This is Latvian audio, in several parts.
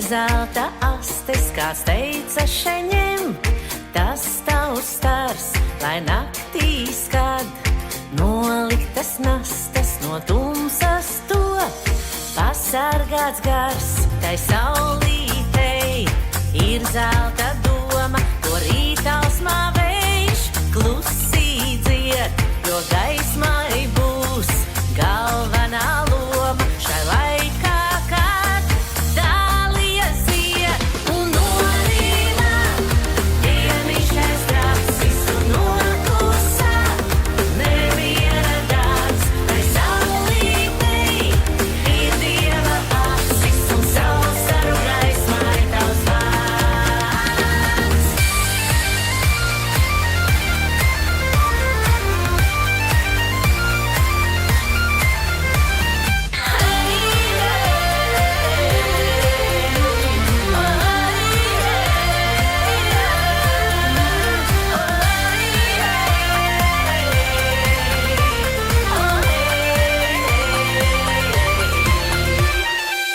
zelta astes, kāds teica šeņem, tas tavs stars, lai naktī skad, noliktas nastas no tumsas top, pasargāts gars, tai saulītei, ir zelta doma, ko rītausmā vējš klusī dzied, jo gaismai būs galvenā loma šai laikā, kad dālies iet un norīnā, dienišais trasis un nokusā, neviena dārts, tai saulītei, ir Dieva acis un saules staru gaismai tavs vārds.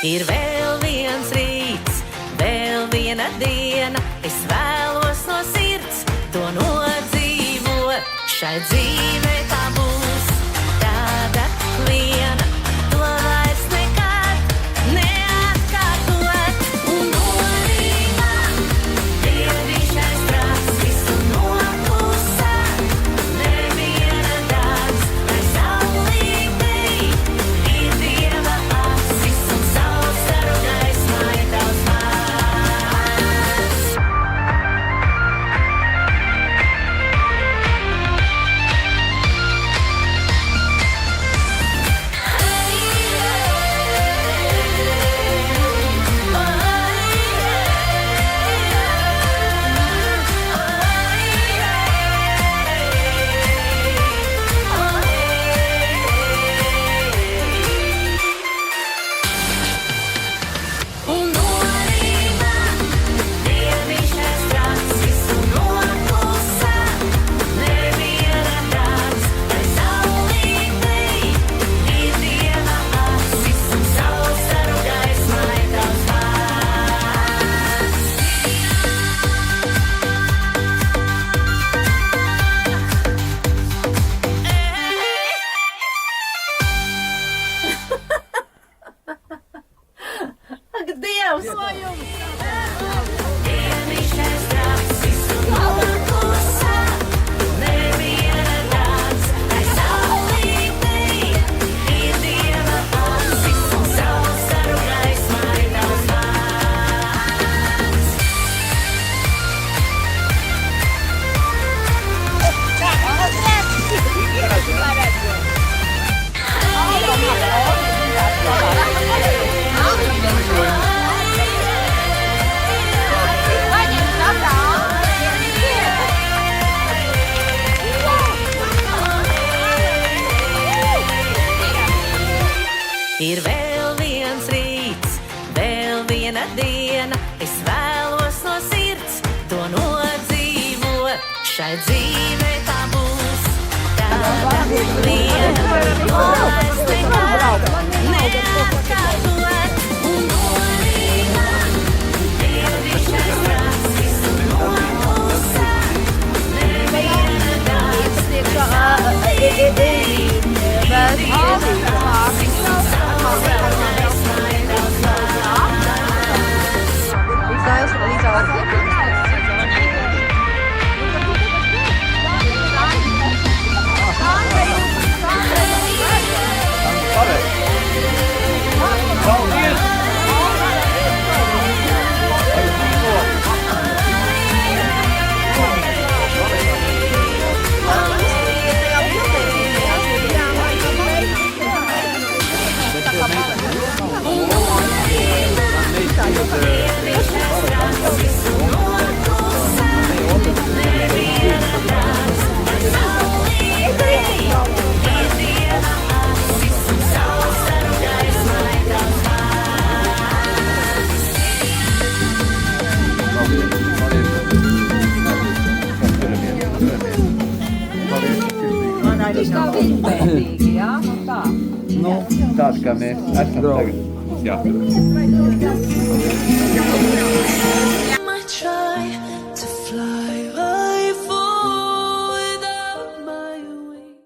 Ir vēl viens rīts, vēl viena diena, es vēlos no sirds to nodzīvot. Šai dzīvei tā būs tāda viena, to vairs nekad neatkārtot. Un norīnā, dienišais trasis un nokusā, neviena dārts, tai saulītei, ir Dieva acis un saules staru gaismai tavs vārds. Un norīnā, dienišais trasis un nokusā, neviena dārts, tai saulītei, ir Dieva acis un saules staru gaismai tavs vārds. Ak, Dievs! Dienišais trasis un nokusā, neviena dārts, tai saulītei, ir Dieva acis un saules staru gaismai tavs vārds. Ir vēl viens rīts, vēl viena diena, es vēlos no sirds to nodzīvot. Šai dzīvei tā būs tāda viena, ko vairs nekad neatkārtot. Un norīnā, dienišais trasis un nokusā, neviena dārts, tai saulītei, ir Dieva acis un saules staru gaismai tavs vārds. Pētīgi, jā? Nu tā. Nu, tādi kā mēs esam tagad. Jā.